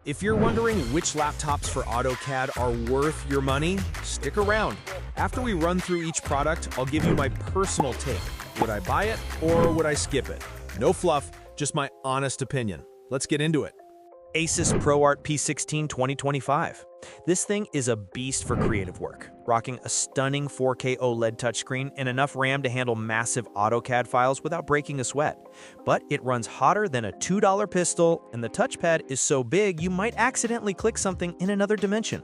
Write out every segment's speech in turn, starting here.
If you're wondering which laptops for AutoCAD are worth your money, stick around. After we run through each product, I'll give you my personal take. Would I buy it or would I skip it? No fluff, just my honest opinion. Let's get into it. Asus ProArt P16 2025. This thing is a beast for creative work, rocking a stunning 4K OLED touchscreen and enough RAM to handle massive AutoCAD files without breaking a sweat. But it runs hotter than a $2 pistol, and the touchpad is so big you might accidentally click something in another dimension.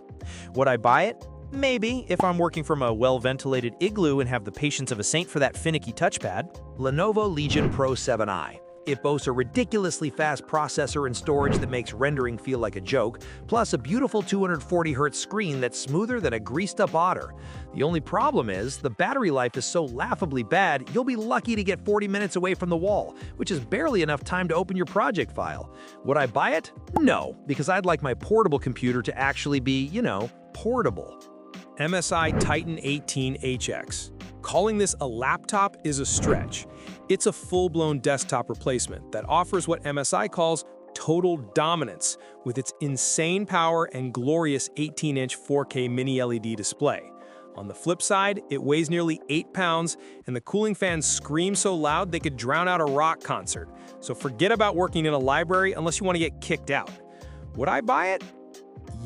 Would I buy it? Maybe, if I'm working from a well-ventilated igloo and have the patience of a saint for that finicky touchpad. Lenovo Legion Pro 7i. It boasts a ridiculously fast processor and storage that makes rendering feel like a joke, plus a beautiful 240Hz screen that's smoother than a greased-up otter. The only problem is, the battery life is so laughably bad, you'll be lucky to get 40 minutes away from the wall, which is barely enough time to open your project file. Would I buy it? No, because I'd like my portable computer to actually be, portable. MSI Titan 18HX. Calling this a laptop is a stretch. It's a full-blown desktop replacement that offers what MSI calls total dominance with its insane power and glorious 18-inch 4K mini LED display. On the flip side, it weighs nearly 8 pounds, and the cooling fans scream so loud they could drown out a rock concert. So forget about working in a library unless you want to get kicked out. Would I buy it?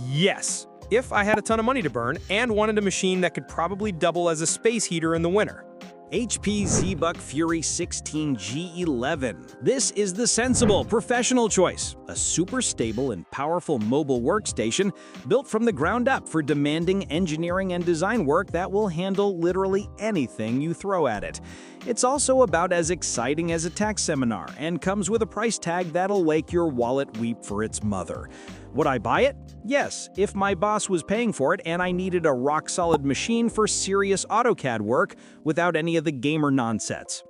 Yes, if I had a ton of money to burn and wanted a machine that could probably double as a space heater in the winter. HP ZBook Fury 16G11. This is the sensible, professional choice. A super stable and powerful mobile workstation built from the ground up for demanding engineering and design work that will handle literally anything you throw at it. It's also about as exciting as a tax seminar and comes with a price tag that'll make your wallet weep for its mother. Would I buy it? Yes, if my boss was paying for it and I needed a rock-solid machine for serious AutoCAD work without any of the gamer nonsense.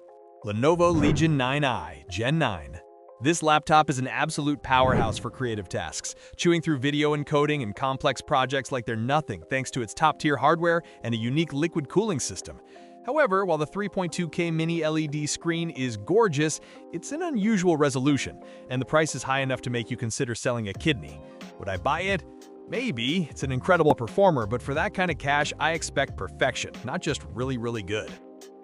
Lenovo Legion 9i Gen 9. This laptop is an absolute powerhouse for creative tasks, chewing through video encoding and complex projects like they're nothing thanks to its top-tier hardware and a unique liquid cooling system. However, while the 3.2K mini LED screen is gorgeous, it's an unusual resolution, and the price is high enough to make you consider selling a kidney. Would I buy it? Maybe. It's an incredible performer, but for that kind of cash, I expect perfection, not just really, really good.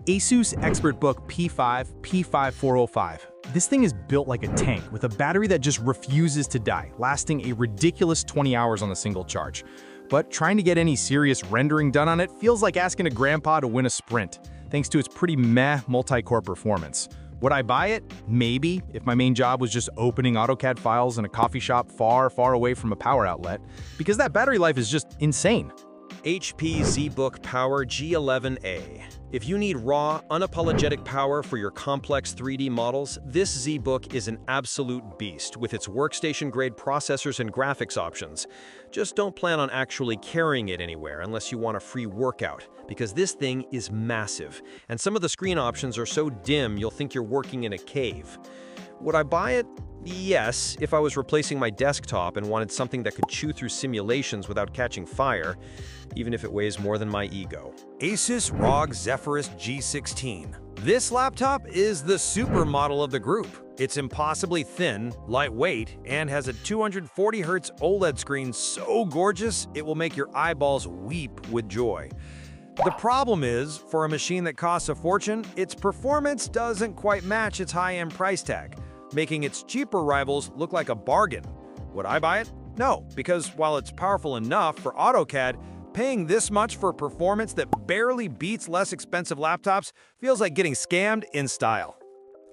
Asus ExpertBook P5 This thing is built like a tank, with a battery that just refuses to die, lasting a ridiculous 20 hours on a single charge. But trying to get any serious rendering done on it feels like asking a grandpa to win a sprint, thanks to its pretty meh multi-core performance. Would I buy it? Maybe, if my main job was just opening AutoCAD files in a coffee shop far, far away from a power outlet, because that battery life is just insane. HP ZBook Power G11A. If you need raw, unapologetic power for your complex 3D models, this ZBook is an absolute beast with its workstation-grade processors and graphics options. Just don't plan on actually carrying it anywhere unless you want a free workout, because this thing is massive, and some of the screen options are so dim you'll think you're working in a cave. Would I buy it? Yes, if I was replacing my desktop and wanted something that could chew through simulations without catching fire, even if it weighs more than my ego. Asus ROG Zephyrus G16. This laptop is the supermodel of the group. It's impossibly thin, lightweight, and has a 240Hz OLED screen so gorgeous it will make your eyeballs weep with joy. The problem is, for a machine that costs a fortune, its performance doesn't quite match its high-end price tag, making its cheaper rivals look like a bargain. Would I buy it? No, because while it's powerful enough for AutoCAD, paying this much for performance that barely beats less expensive laptops feels like getting scammed in style.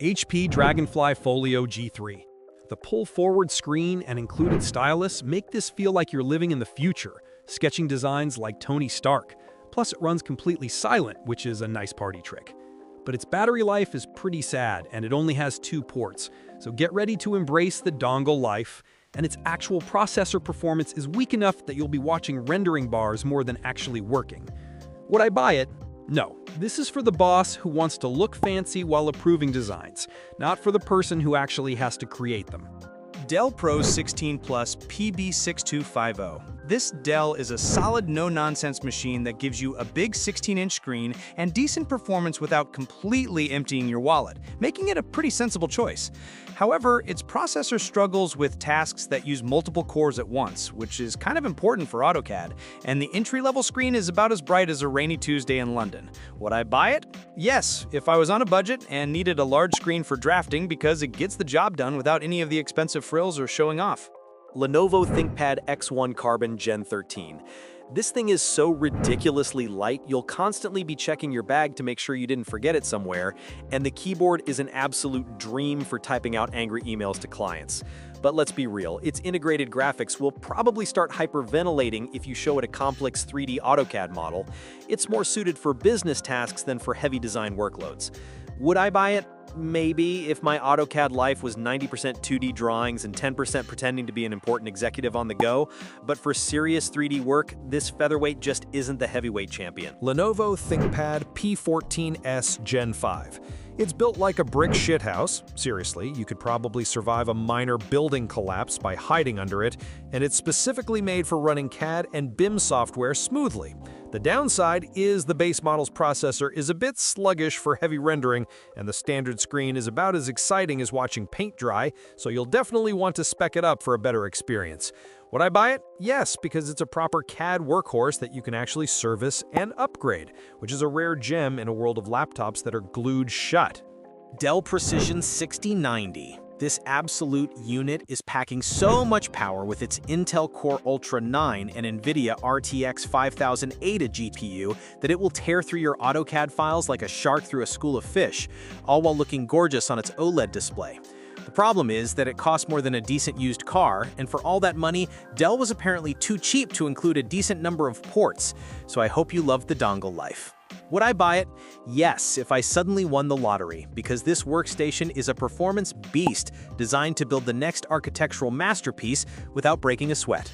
HP Dragonfly Folio G3. The pull-forward screen and included stylus make this feel like you're living in the future, sketching designs like Tony Stark. Plus, it runs completely silent, which is a nice party trick. But its battery life is pretty sad, and it only has 2 ports, so get ready to embrace the dongle life, and its actual processor performance is weak enough that you'll be watching rendering bars more than actually working. Would I buy it? No. This is for the boss who wants to look fancy while approving designs, not for the person who actually has to create them. Dell Pro 16 Plus PB6250. This Dell is a solid no-nonsense machine that gives you a big 16-inch screen and decent performance without completely emptying your wallet, making it a pretty sensible choice. However, its processor struggles with tasks that use multiple cores at once, which is kind of important for AutoCAD, and the entry-level screen is about as bright as a rainy Tuesday in London. Would I buy it? Yes, if I was on a budget and needed a large screen for drafting because it gets the job done without any of the expensive frills or showing off. Lenovo ThinkPad X1 Carbon Gen 13. This thing is so ridiculously light, you'll constantly be checking your bag to make sure you didn't forget it somewhere, and the keyboard is an absolute dream for typing out angry emails to clients. But let's be real, its integrated graphics will probably start hyperventilating if you show it a complex 3D AutoCAD model. It's more suited for business tasks than for heavy design workloads. Would I buy it? Maybe, if my AutoCAD life was 90% 2D drawings and 10% pretending to be an important executive on the go, but for serious 3D work, this featherweight just isn't the heavyweight champion. Lenovo ThinkPad P14S Gen 5. It's built like a brick shithouse. Seriously, you could probably survive a minor building collapse by hiding under it, and it's specifically made for running CAD and BIM software smoothly. The downside is the base model's processor is a bit sluggish for heavy rendering, and the standard screen is about as exciting as watching paint dry, so you'll definitely want to spec it up for a better experience. Would I buy it? Yes, because it's a proper CAD workhorse that you can actually service and upgrade, which is a rare gem in a world of laptops that are glued shut. Dell Precision 6090. This absolute unit is packing so much power with its Intel Core Ultra 9 and NVIDIA RTX 5000 Ada GPU that it will tear through your AutoCAD files like a shark through a school of fish, all while looking gorgeous on its OLED display. The problem is that it costs more than a decent used car, and for all that money, Dell was apparently too cheap to include a decent number of ports, so I hope you love the dongle life. Would I buy it? Yes, if I suddenly won the lottery, because this workstation is a performance beast designed to build the next architectural masterpiece without breaking a sweat.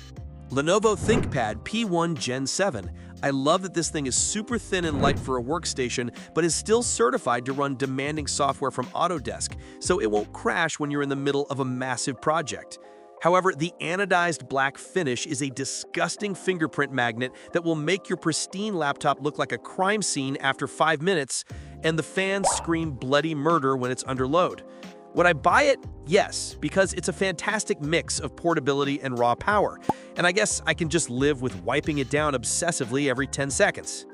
Lenovo ThinkPad P1 Gen 7. I love that this thing is super thin and light for a workstation, but is still certified to run demanding software from Autodesk, so it won't crash when you're in the middle of a massive project. However, the anodized black finish is a disgusting fingerprint magnet that will make your pristine laptop look like a crime scene after 5 minutes, and the fans scream bloody murder when it's under load. Would I buy it? Yes, because it's a fantastic mix of portability and raw power, and I guess I can just live with wiping it down obsessively every 10 seconds.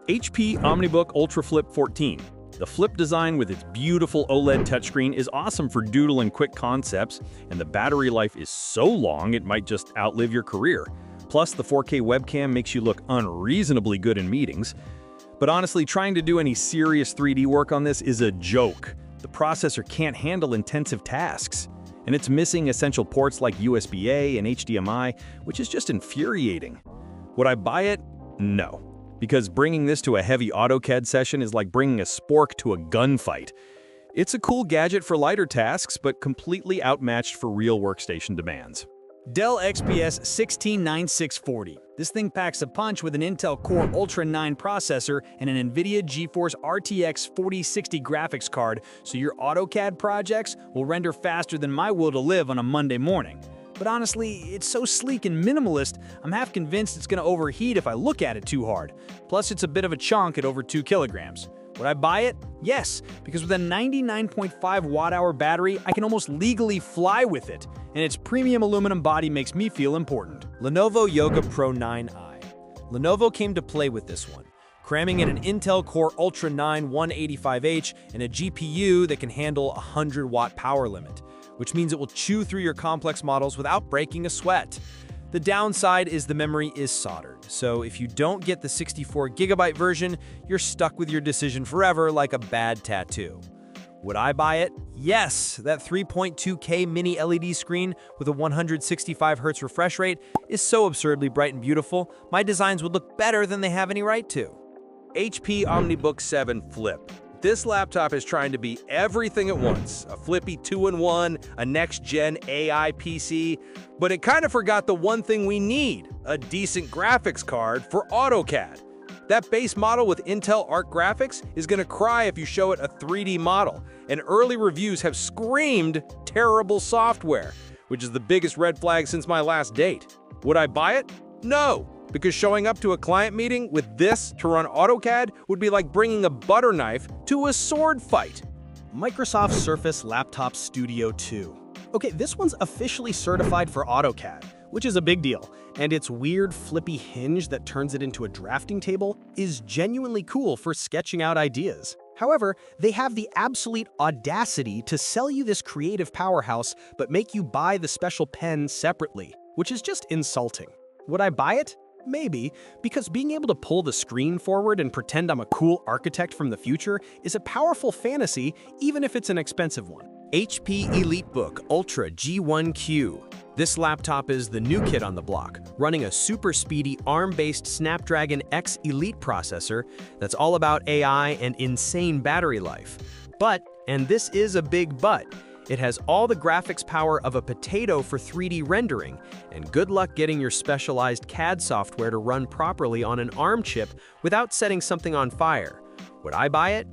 HP OmniBook Ultra Flip 14. The flip design with its beautiful OLED touchscreen is awesome for doodling quick concepts, and the battery life is so long it might just outlive your career. Plus, the 4K webcam makes you look unreasonably good in meetings. But honestly, trying to do any serious 3D work on this is a joke. The processor can't handle intensive tasks, and it's missing essential ports like USB-A and HDMI, which is just infuriating. Would I buy it? No. Because bringing this to a heavy AutoCAD session is like bringing a spork to a gunfight. It's a cool gadget for lighter tasks, but completely outmatched for real workstation demands. Dell XPS 169640. This thing packs a punch with an Intel Core Ultra 9 processor and an NVIDIA GeForce RTX 4060 graphics card, so your AutoCAD projects will render faster than my will to live on a Monday morning. But honestly, it's so sleek and minimalist, I'm half convinced it's going to overheat if I look at it too hard. Plus, it's a bit of a chunk at over 2 kilograms. Would I buy it? Yes, because with a 99.5 watt-hour battery, I can almost legally fly with it, and its premium aluminum body makes me feel important. Lenovo Yoga Pro 9i. Lenovo came to play with this one, cramming in an Intel Core Ultra 9 185H and a GPU that can handle a 100-watt power limit, which means it will chew through your complex models without breaking a sweat. The downside is the memory is soldered, so if you don't get the 64GB version, you're stuck with your decision forever like a bad tattoo. Would I buy it? Yes! That 3.2K mini LED screen with a 165Hz refresh rate is so absurdly bright and beautiful, my designs would look better than they have any right to. HP OmniBook 7 Flip. This laptop is trying to be everything at once, a flippy 2-in-1, a next-gen AI PC, but it kind of forgot the one thing we need, a decent graphics card for AutoCAD. That base model with Intel Arc graphics is going to cry if you show it a 3D model, and early reviews have screamed terrible software, which is the biggest red flag since my last date. Would I buy it? No, because showing up to a client meeting with this to run AutoCAD would be like bringing a butter knife to a sword fight. Microsoft Surface Laptop Studio 2. Okay, this one's officially certified for AutoCAD, which is a big deal, and its weird flippy hinge that turns it into a drafting table is genuinely cool for sketching out ideas. However, they have the absolute audacity to sell you this creative powerhouse but make you buy the special pen separately, which is just insulting. Would I buy it? Maybe, because being able to pull the screen forward and pretend I'm a cool architect from the future is a powerful fantasy, even if it's an expensive one. HP EliteBook Ultra G1Q. This laptop is the new kid on the block, running a super speedy ARM-based Snapdragon X Elite processor that's all about AI and insane battery life. But, and this is a big but, it has all the graphics power of a potato for 3D rendering, and good luck getting your specialized CAD software to run properly on an ARM chip without setting something on fire. Would I buy it?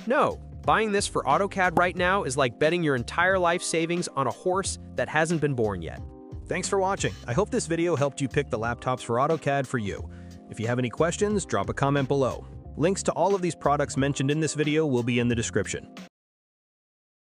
No. Buying this for AutoCAD right now is like betting your entire life savings on a horse that hasn't been born yet. Thanks for watching. I hope this video helped you pick the laptops for AutoCAD for you. If you have any questions, drop a comment below. Links to all of these products mentioned in this video will be in the description.